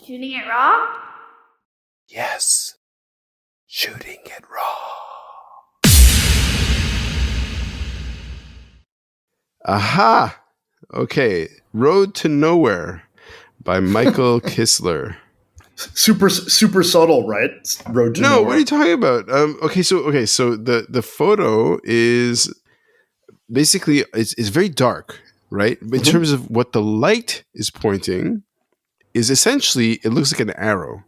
Shooting it raw? Yes. Shooting it raw. Aha! Okay. Road to Nowhere by Michael Kistler. Super subtle, right? Road to Nowhere. What are you talking about? So the photo is basically it's very dark, right? But in terms of what the light is pointing, is essentially it looks like an arrow.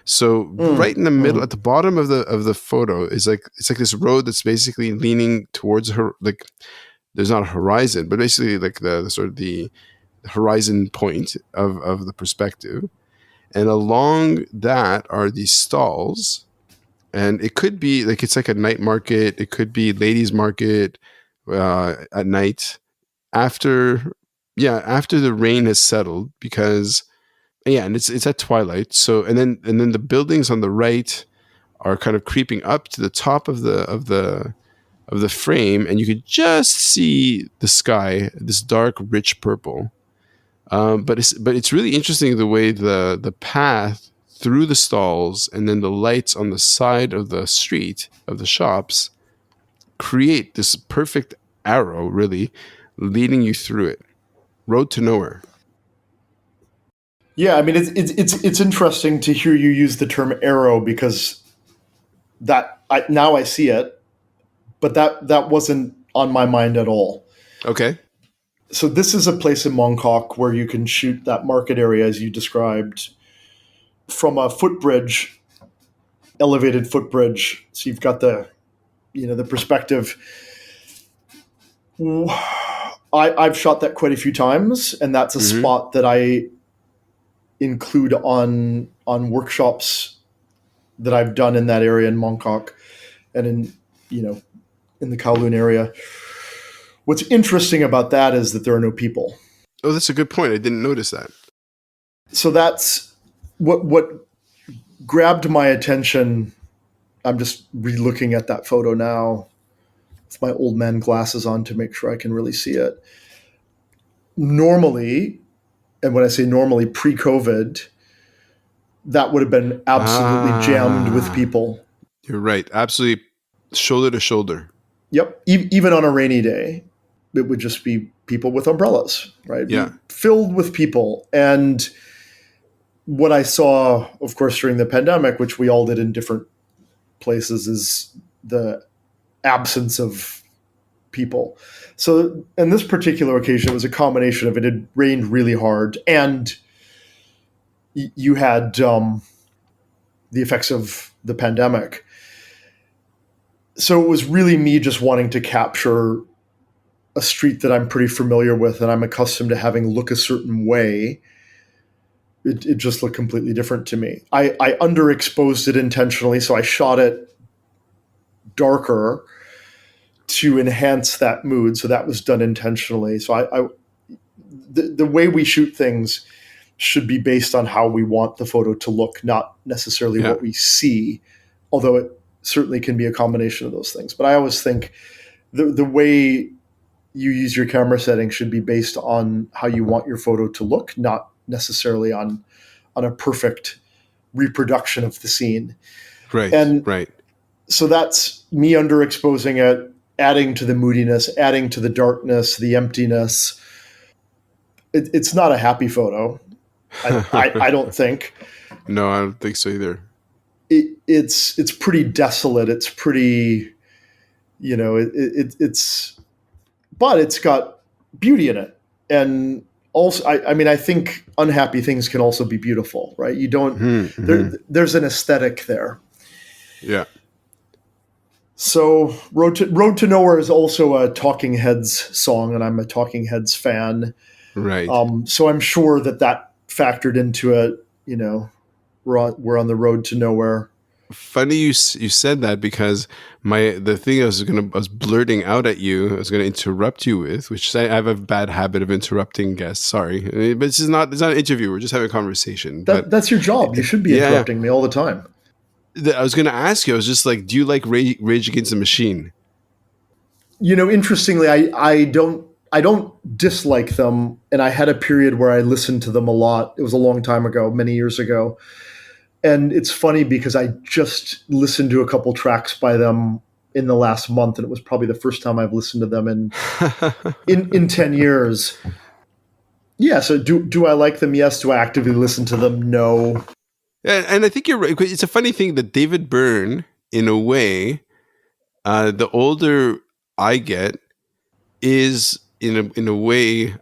So right in the middle, at the bottom of the photo, is like it's like this road that's basically leaning towards her. Like there's not a horizon, but basically like the sort of the horizon point of the perspective, and along that are these stalls, and it could be like it's like a night market. It could be ladies' market at night after the rain has settled because. Yeah, and it's at twilight. So and then the buildings on the right are kind of creeping up to the top of the frame, and you could just see the sky, this dark, rich purple. But it's really interesting the way the path through the stalls and then the lights on the side of the street of the shops create this perfect arrow, really leading you through it. Road to Nowhere. Yeah, I mean it's interesting to hear you use the term arrow because now I see it, but that wasn't on my mind at all. Okay. So this is a place in Mongkok where you can shoot that market area as you described from a footbridge, elevated footbridge. So you've got the perspective. I've shot that quite a few times, and that's a spot that I include on workshops that I've done in that area in Mongkok and in the Kowloon area. What's interesting about that is that there are no people. Oh, that's a good point. I didn't notice that. So that's what grabbed my attention. I'm just re-looking at that photo now with my old man glasses on to make sure I can really see it. Normally, and when I say normally, pre-COVID, that would have been absolutely jammed with people. You're right. Absolutely shoulder to shoulder. Yep. Even on a rainy day, it would just be people with umbrellas, right? Yeah. Filled with people. And what I saw, of course, during the pandemic, which we all did in different places, is the absence of people. So in this particular occasion, it was a combination of it had rained really hard and you had the effects of the pandemic. So it was really me just wanting to capture a street that I'm pretty familiar with and I'm accustomed to having look a certain way. It just looked completely different to me. I underexposed it intentionally, so I shot it darker to enhance that mood. So that was done intentionally. So the way we shoot things should be based on how we want the photo to look, not necessarily what we see, although it certainly can be a combination of those things. But I always think the way you use your camera settings should be based on how you want your photo to look, not necessarily on a perfect reproduction of the scene. Right. And right. So that's me underexposing it, adding to the moodiness, adding to the darkness, the emptiness. It's not a happy photo. I don't think. No, I don't think so either. It's pretty desolate. It's pretty, it's, but it's got beauty in it. And also, I think unhappy things can also be beautiful, right? You don't, there's an aesthetic there. Yeah. So Road to Nowhere is also a Talking Heads song, and I'm a Talking Heads fan. Right. So I'm sure that factored into it. We're on the road to nowhere. Funny you said that because the thing I was blurting out at you, I was going to interrupt you with, which I have a bad habit of interrupting guests. Sorry, but it's not an interview. We're just having a conversation. That's your job. You should be interrupting me all the time. I was going to ask you. I was just like, do you like Rage Against the Machine? Interestingly, I don't. I don't dislike them, and I had a period where I listened to them a lot. It was a long time ago, many years ago. And it's funny because I just listened to a couple tracks by them in the last month, and it was probably the first time I've listened to them in 10 years. Yeah, so do I like them? Yes. Do I actively listen to them? No. And I think you're right. It's a funny thing that David Byrne, in a way, the older I get, is in a way.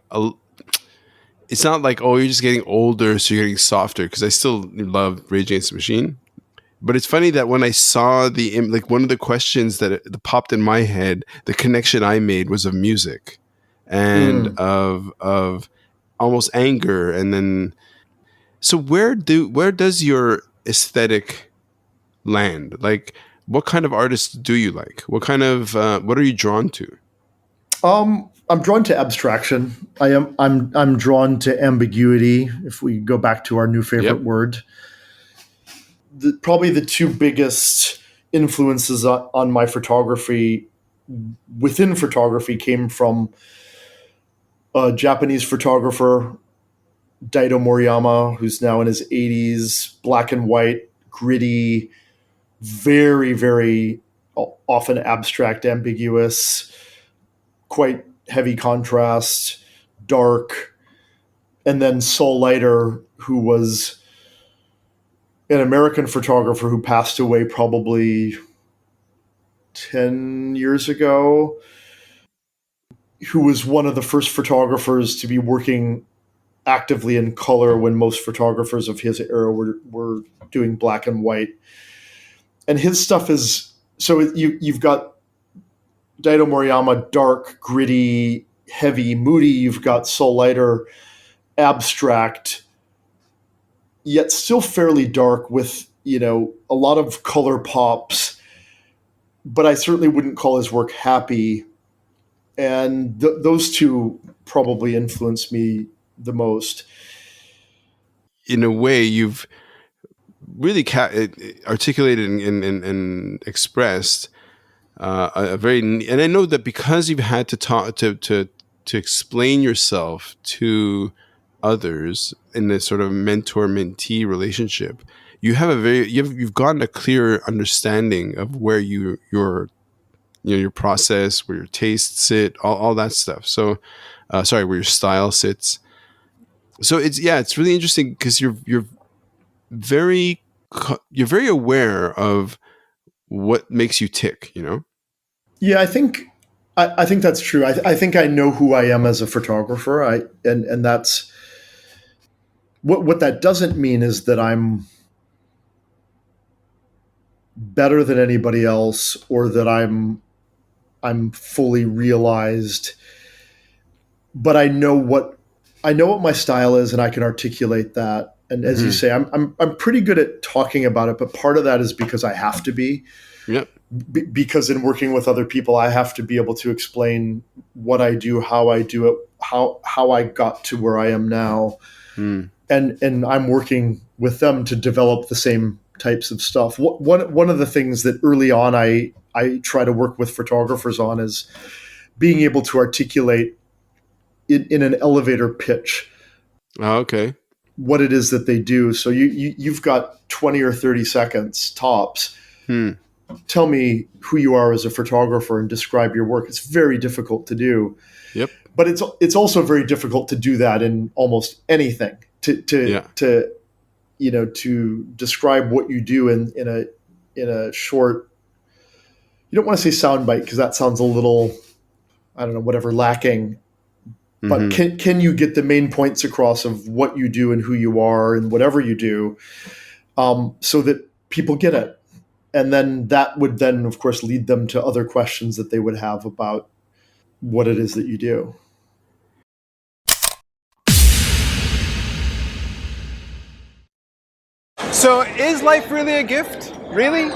It's not like, oh, you're just getting older, so you're getting softer. Because I still love Rage Against the Machine. But it's funny that when I saw like one of the questions that popped in my head, the connection I made was of music, and Mm. of almost anger, and then so where does your aesthetic land? Like, what kind of artists do you like? What are you drawn to? I'm drawn to abstraction. I'm drawn to ambiguity. If we go back to our new favorite Yep. word, probably the two biggest influences on my photography within photography came from a Japanese photographer, Daido Moriyama, who's now in his 80s, black and white, gritty, very, very often abstract, ambiguous, quite heavy contrast, dark. And then Sol Leiter, who was an American photographer who passed away probably 10 years ago, who was one of the first photographers to be working actively in color when most photographers of his era were doing black and white. And his stuff is so you've got Daido Moriyama, dark, gritty, heavy, moody. You've got Sol Leiter, abstract, yet still fairly dark with, a lot of color pops. But I certainly wouldn't call his work happy. And those two probably influenced me the most. In a way, you've really articulated and expressed a very, and I know that because you've had to talk to explain yourself to others in this sort of mentor mentee relationship, you've gotten a clear understanding of where your process, where your tastes sit, all that stuff. So sorry, where your style sits. So it's really interesting because very you're very aware of what makes you tick, you know. Yeah, I think that's true. I think I know who I am as a photographer. And that's what that doesn't mean is that I'm better than anybody else or that I'm fully realized. But I know what my style is, and I can articulate that. And as you Mm-hmm. say, I'm pretty good at talking about it. But part of that is because I have to be. Yep. Because in working with other people, I have to be able to explain what I do, how I do it, how I got to where I am now, Mm. and I'm working with them to develop the same types of stuff. One of the things that early on I try to work with photographers on is being able to articulate in an elevator pitch Oh, okay. what it is that they do. So you've got 20 or 30 seconds tops. Hmm. Tell me who you are as a photographer and describe your work. It's very difficult to do, Yep. but it's also very difficult to do that in almost anything. Yeah. To describe what you do in a short. You don't want to say soundbite because that sounds a little, I don't know, whatever, lacking. But Mm-hmm. can you get the main points across of what you do and who you are and whatever you do, so that people get it? And then that would then, of course, lead them to other questions that they would have about what it is that you do. So, is life really a gift? Really?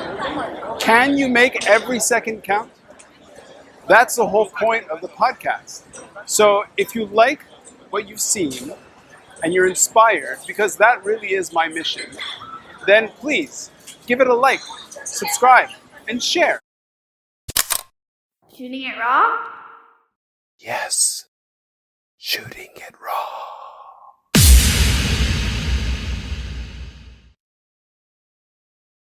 Can you make every second count? That's the whole point of the podcast. So, if you like what you've seen and you're inspired, because that really is my mission, then please give it a like, subscribe, and share. Shooting it raw? Yes. Shooting it raw.